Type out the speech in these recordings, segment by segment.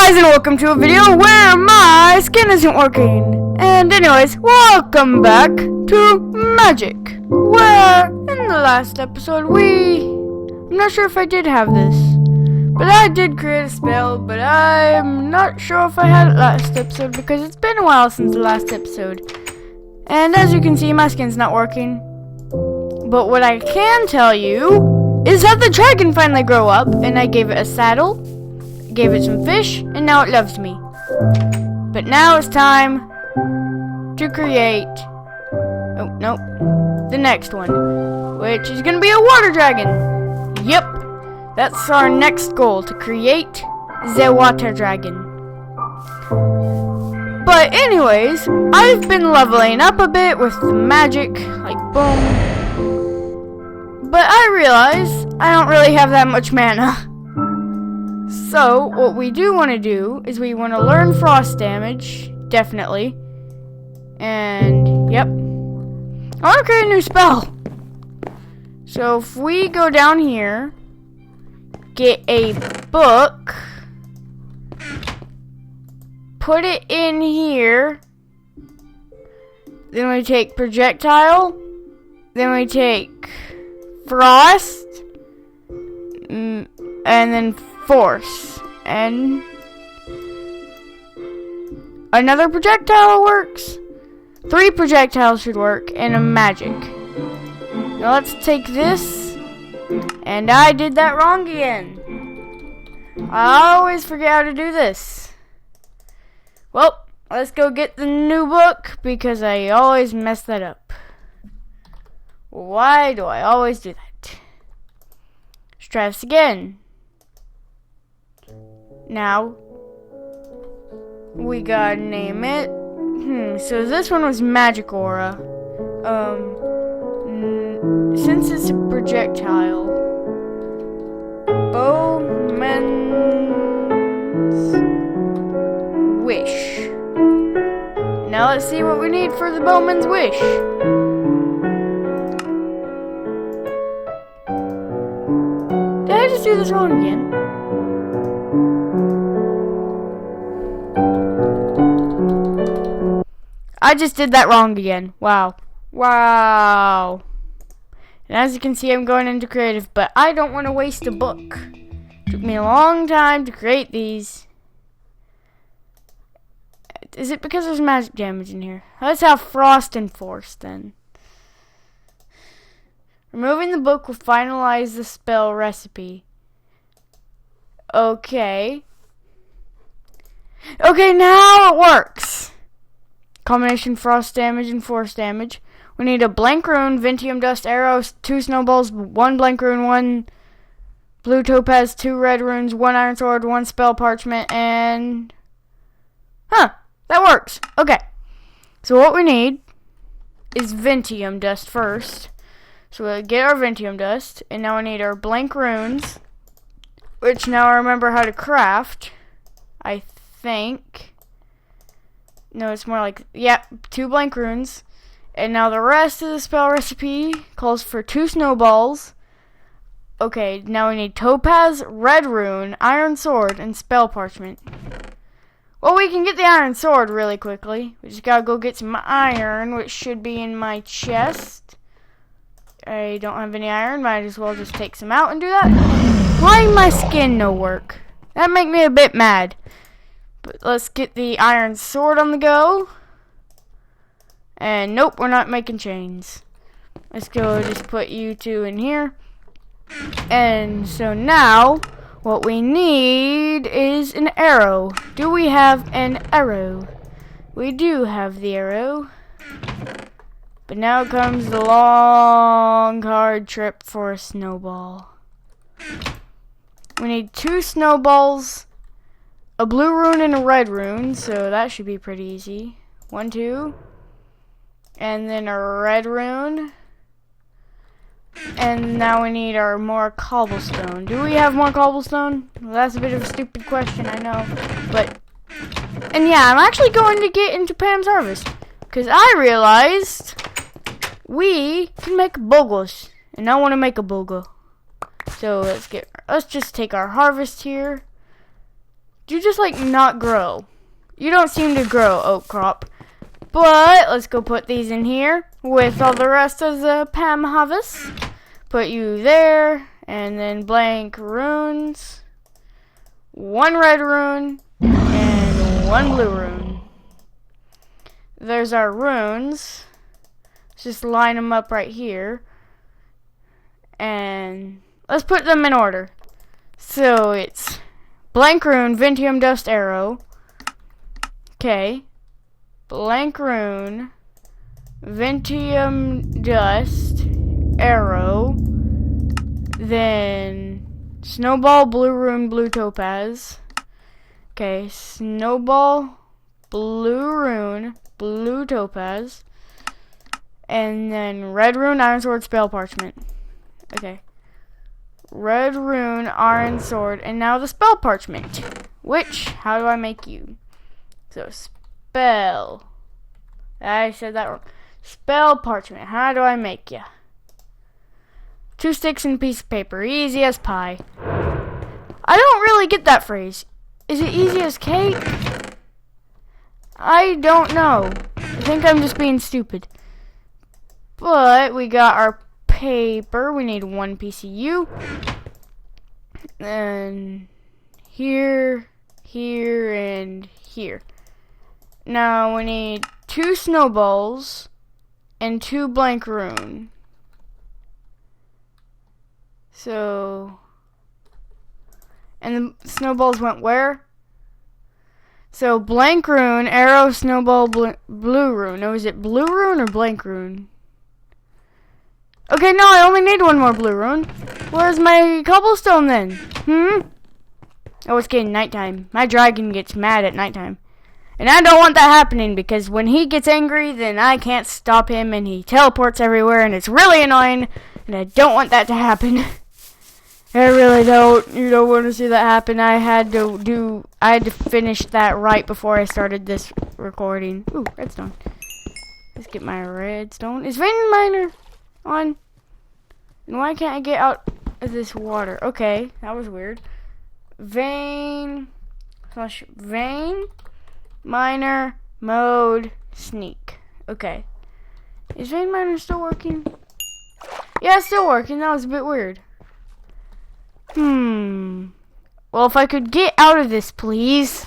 guys, and welcome to a video where my skin isn't working. And anyways, welcome back to Magic, where in the last episode I'm not sure if I did have this, but I did create a spell, but I'm not sure if I had it last episode because it's been a while since the last episode. And as you can see, my skin's not working. But what I can tell you is that the dragon finally grew up, and I gave it a saddle, gave it some fish, and now it loves me. But now it's time to create, the next one, which is gonna be a water dragon. Yep, that's our next goal, to create the water dragon. But anyways, I've been leveling up a bit with the magic, like boom. But I realize I don't really have that much mana. So, what we do want to do is we want to learn frost damage, definitely. And, yep. I want to create a new spell. So, if we go down here, get a book, put it in here, then we take projectile, then we take frost, and then force, and another projectile works. 3 projectiles should work, and a magic. Now let's take this, and I did that wrong again. I always forget how to do this. Well, let's go get the new book, because I always mess that up. Why do I always do that? Let's try this again. Now, we gotta name it. So this one was Magic Aura. Since it's a projectile, Bowman's Wish. Now let's see what we need for the Bowman's Wish. Did I just do this wrong again? I just did that wrong again. Wow. And as you can see, I'm going into creative, but I don't want to waste a book. It took me a long time to create these. Is it because there's magic damage in here? Let's have frost and force then. Removing the book will finalize the spell recipe. Okay, now it works. Combination frost damage and force damage. We need a blank rune, Ventium dust, arrows, 2 snowballs, 1 blank rune, 1 blue topaz, 2 red runes, 1 iron sword, 1 spell parchment, and that works. Okay, so what we need is Ventium dust first. So we'll get our Ventium dust, and now we need our blank runes, which now I remember how to craft, I think. No, it's more like, 2 blank runes. And now the rest of the spell recipe calls for 2 snowballs. Okay, now we need topaz, red rune, iron sword, and spell parchment. Well, we can get the iron sword really quickly. We just gotta go get some iron, which should be in my chest. I don't have any iron, might as well just take some out and do that. Why my skin no work? That make me a bit mad. But let's get the iron sword on the go. And nope, we're not making chains. Let's go just put you 2 in here. And so now, what we need is an arrow. Do we have an arrow? We do have the arrow. But now comes the long, hard trip for a snowball. We need 2 snowballs, a blue rune and a red rune, so that should be pretty easy. 1, 2. And then a red rune. And now we need our more cobblestone. Do we have more cobblestone? Well, that's a bit of a stupid question, I know. But, and yeah, I'm actually going to get into Pam's Harvest, because I realized we can make bogos, and I want to make a bogo. So let's just take our harvest here. you just like not grow? You don't seem to grow, oak crop. But let's go put these in here with all the rest of the Pam harvest. Put you there, and then blank runes. 1 red rune and 1 blue rune. There's our runes. Let's just line them up right here. And let's put them in order. So it's blank rune, Ventium Dust Arrow. Okay. Blank rune, Ventium Dust Arrow. Then Snowball, Blue Rune, Blue Topaz. Okay, Snowball, Blue Rune, Blue Topaz. And then Red Rune, Iron Sword, Spell Parchment. Okay. Red Rune, Iron Sword, and now the Spell Parchment. Which, how do I make you? So, Spell. I said that wrong. Spell Parchment, how do I make you? 2 sticks and a piece of paper. Easy as pie. I don't really get that phrase. Is it easy as cake? I don't know. I think I'm just being stupid. But we got our paper. We need 1 PCU. And here, here, and here. Now we need 2 snowballs and 2 blank rune. So, and the snowballs went where? So, blank rune, arrow, snowball, blue rune. No, is it blue rune or blank rune? Okay, no, I only need 1 more blue rune. Where's my cobblestone then? Oh, it's getting nighttime. My dragon gets mad at nighttime. And I don't want that happening, because when he gets angry, then I can't stop him, and he teleports everywhere, and it's really annoying, and I don't want that to happen. I really don't. You don't want to see that happen. I had to finish that right before I started this recording. Ooh, redstone. Let's get my redstone. Is vein miner on? And why can't I get out of this water? Okay, that was weird. Vein miner mode sneak. Okay. Is vein miner still working? Yeah, it's still working. That was a bit weird. Well, if I could get out of this, please.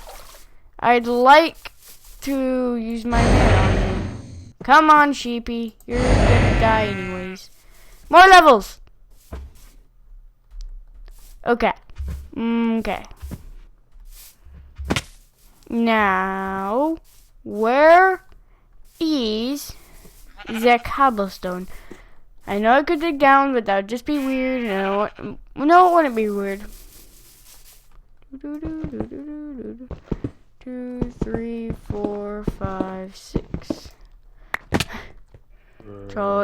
I'd like to use my mana on you. Come on, sheepy. You're gonna die anyways. More levels! Okay. Okay. Now, where is the cobblestone? I know I could dig down, but that would just be weird. No, it wouldn't be weird. 2, 3, 4, 5, 6. Ooh,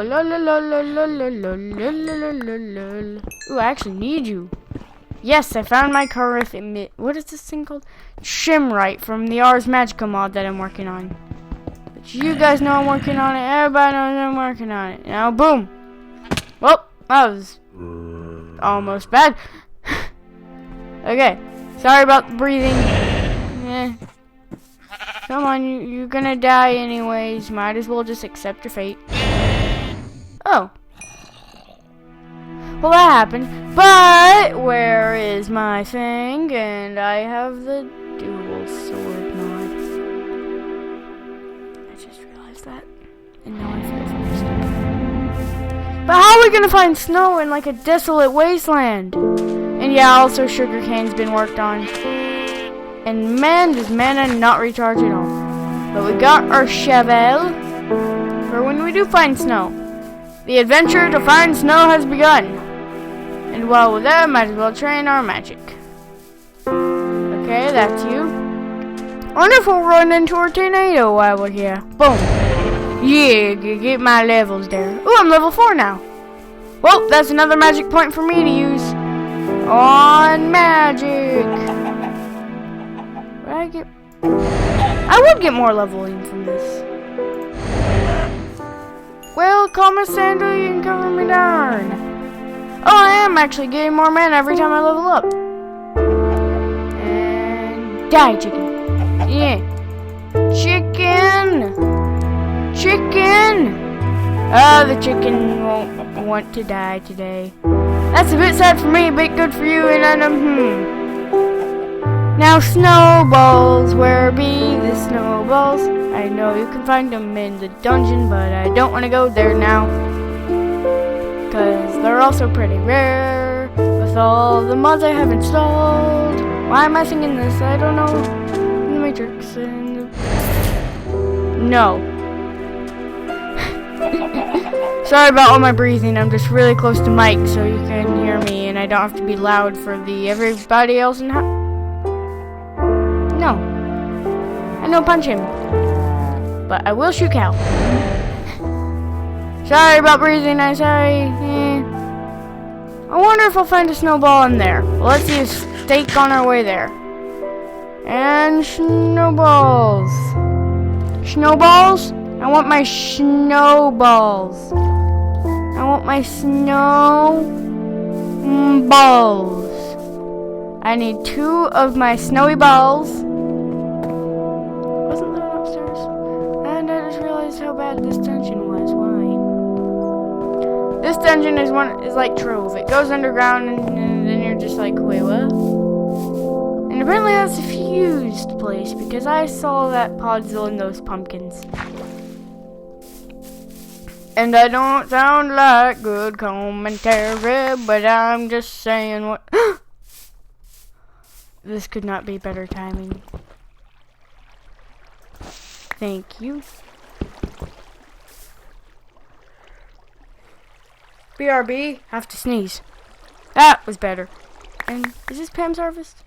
I actually need you. Yes, I found my Karith. What is this thing called? Shimrite from the Ars Magica mod that I'm working on. But you guys know I'm working on it. Everybody knows I'm working on it. Now, boom. Well, that was almost bad. Okay, sorry about the breathing. Come on, you're gonna die anyways. Might as well just accept your fate. Oh. Well, that happened. But where is my thing? And I have the dual sword mod. I just realized that. And now I feel forced. But how are we gonna find snow in like a desolate wasteland? And yeah, also sugarcane's been worked on. And man, does mana not recharge at all. But we got our shovel for when we do find snow. The adventure to find snow has begun. And while we're there, might as well train our magic. Okay, that's you. I wonder if we'll run into a tornado while we're here. Boom. Yeah, get my levels there. Ooh, I'm level 4 now. Well, that's another magic point for me to use. On magic. I would get more leveling from this. Well, call me Sandy and cover me down. Oh, I am actually getting more mana every time I level up. And Die, chicken. Yeah. Chicken! Chicken! The chicken won't want to die today. That's a bit sad for me, a bit good for you, and Now snowballs, where be the snowballs? I know you can find them in the dungeon, but I don't want to go there now. Cause they're also pretty rare, with all the mods I have installed. Why am I singing this? I don't know. The Matrix and... No. Sorry about all my breathing, I'm just really close to mic so you can hear me and I don't have to be loud for the everybody else in No. I don't punch him. But I will shoot Cal. Sorry about breathing, I'm sorry. I wonder if I'll find a snowball in there. Well, let's see a steak on our way there. And snowballs. Snowballs? I want my snowballs. I want my snowballs. I need 2 of my snowy balls. Wasn't there one upstairs? And I just realized how bad this dungeon was. Why? This dungeon is like Trove. It goes underground and then you're just like, wait, what? And apparently that's a fused place because I saw that Podzilla in those pumpkins. And I don't sound like good commentary, but I'm just saying what... This could not be better timing. Thank you. BRB, have to sneeze. That was better. And is this Pam's harvest?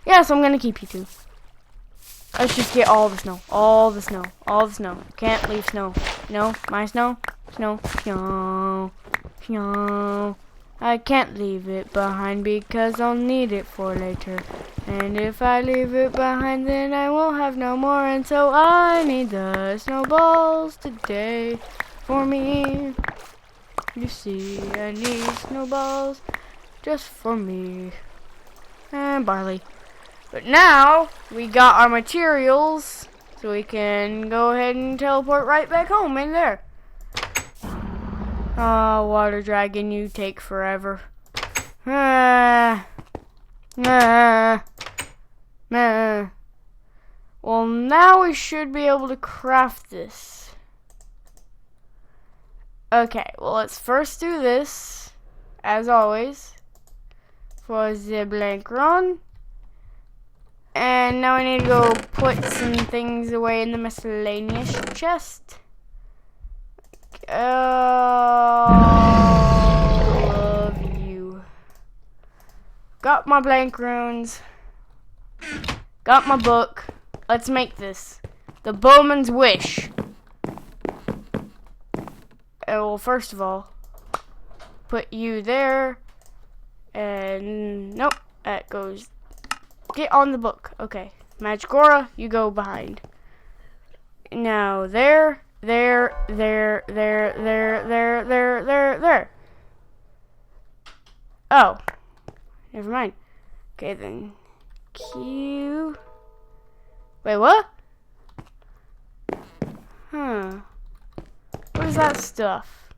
Yes, I'm gonna keep you two. Let's just get all the snow. All the snow. All the snow. Can't leave snow. No, my snow. Snow. Snow. Snow. I can't leave it behind because I'll need it for later. And if I leave it behind, then I won't have no more. And so I need the snowballs today for me. You see, I need snowballs just for me. And barley. But now, we got our materials, so we can go ahead and teleport right back home in there. Oh, water dragon, you take forever. Well, now we should be able to craft this. Okay, well, let's first do this, as always, for the blank run. And now I need to go put some things away in the miscellaneous chest. Love you. Got my blank runes. Got my book. Let's make this. The Bowman's Wish. Well, first of all, put you there. And nope, that goes. Get on the book. Okay. Magicora, you go behind. Now there. Oh. Never mind. Okay then. Q. Wait, what? Huh. What is that stuff?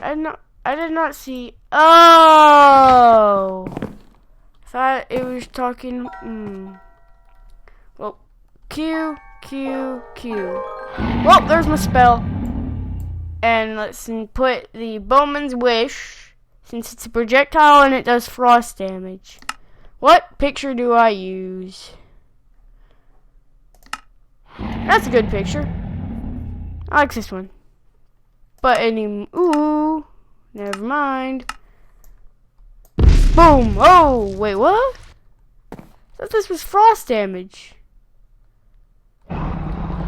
I did not see. Oh! Thought it was talking. Well, Q. Well, there's my spell. And let's put the Bowman's Wish, since it's a projectile and it does frost damage. What picture do I use? That's a good picture. I like this one. But ooh, never mind. Boom! Oh, wait, what? I thought this was frost damage.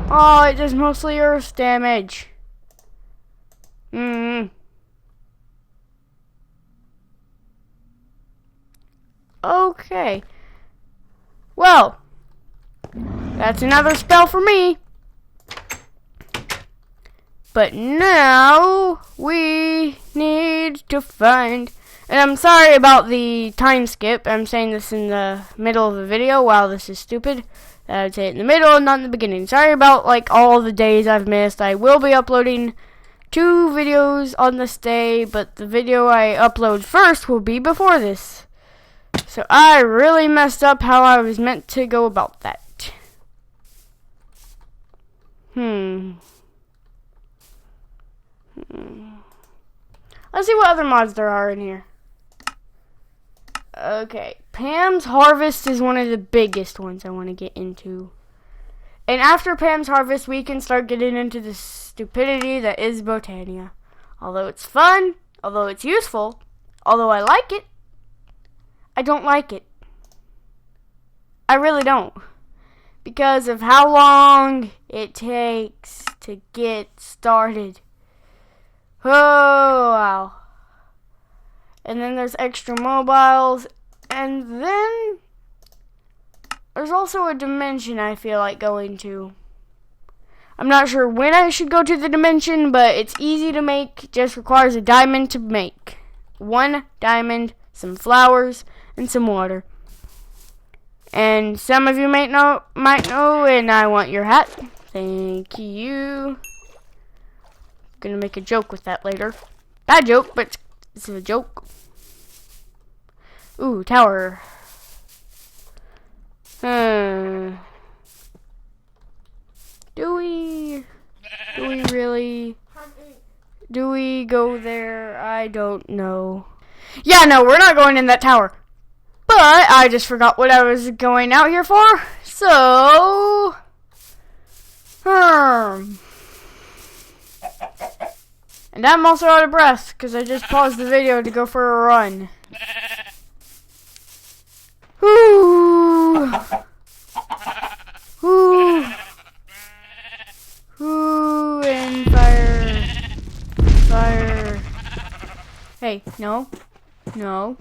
Oh, it does mostly earth damage. Okay. Well, that's another spell for me. But now we need to find And I'm sorry about the time skip. I'm saying this in the middle of the video. Wow, this is stupid. I would say it in the middle and not in the beginning. Sorry about like all the days I've missed. I will be uploading 2 videos on this day, but the video I upload first will be before this. So I really messed up how I was meant to go about that. Let's see what other mods there are in here. Okay, Pam's Harvest is one of the biggest ones I want to get into. And after Pam's Harvest, we can start getting into the stupidity that is Botania. Although it's fun, although it's useful, although I like it, I don't like it. I really don't. Because of how long it takes to get started. Oh, wow. And then there's extra mobiles. And then there's also a dimension I feel like going to. I'm not sure when I should go to the dimension, but it's easy to make. Just requires a diamond to make. 1 diamond, some flowers, and some water. And some of you might know, and I want your hat. Thank you. I'm gonna make a joke with that later. Bad joke, but it's a joke. Ooh, tower. Do we really? Do we go there? I don't know. Yeah, no, we're not going in that tower. But I just forgot what I was going out here for. So, and I'm also out of breath because I just paused the video to go for a run. Whoo! Whoo! Whoo! And fire! Fire! Hey, no, no.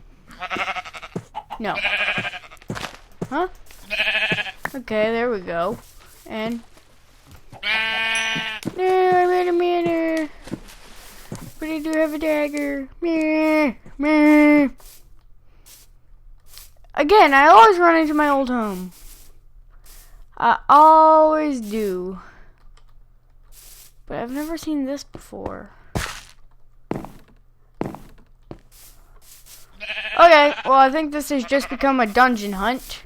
No. Huh? Okay, there we go. And no, I'm in a manor. But I do have a dagger. Meh. Meh. Again, I always run into my old home. I always do. But I've never seen this before. Okay, well, I think this has just become a dungeon hunt.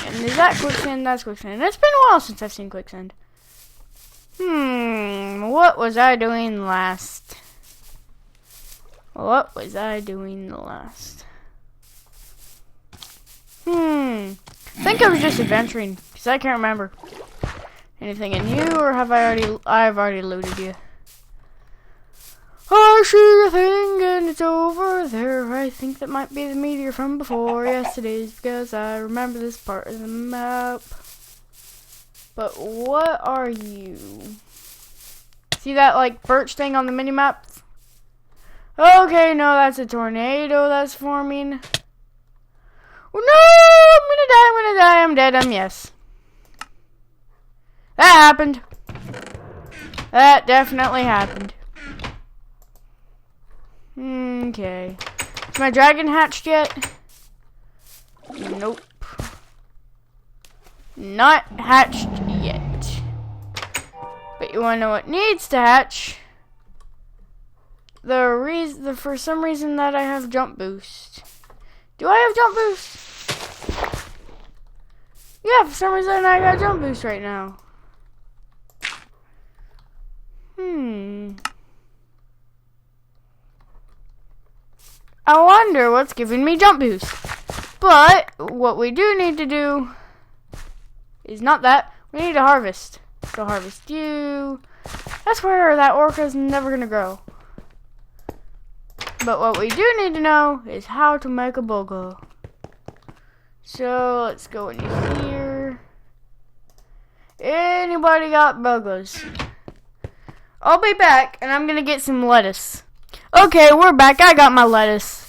And is that quicksand? That's quicksand. It's been a while since I've seen quicksand. What was I doing last? What was I doing last? I think I was just adventuring, because I can't remember. Anything in you, or have I've already looted you? I see a thing and it's over there. I think that might be the meteor from before. Yes, it is, because I remember this part of the map. But what are you? See that like birch thing on the mini-map? Okay, no, that's a tornado that's forming. Oh, no, I'm gonna die, I'm dead, yes. That happened. That definitely happened. Okay. Is my dragon hatched yet? Nope. Not hatched yet. But you wanna know what needs to hatch? For some reason that I have jump boost. Do I have jump boost? Yeah, for some reason I got jump boost right now. I wonder what's giving me jump boost. But what we do need to do is not that. We need to harvest. So harvest you. That's where that orca's never gonna grow. But what we do need to know is how to make a bogo. So let's go in here. Anybody got bogos? I'll be back and I'm gonna get some lettuce. Okay, we're back. I got my lettuce.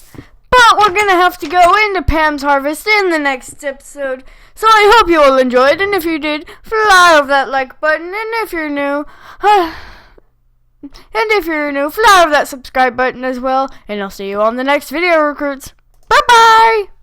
But we're gonna have to go into Pam's Harvest in the next episode. So I hope you all enjoyed, and if you did, fly over that like button, and if you're new, And if you're new, fly over that subscribe button as well. And I'll see you on the next video, recruits. Bye-bye!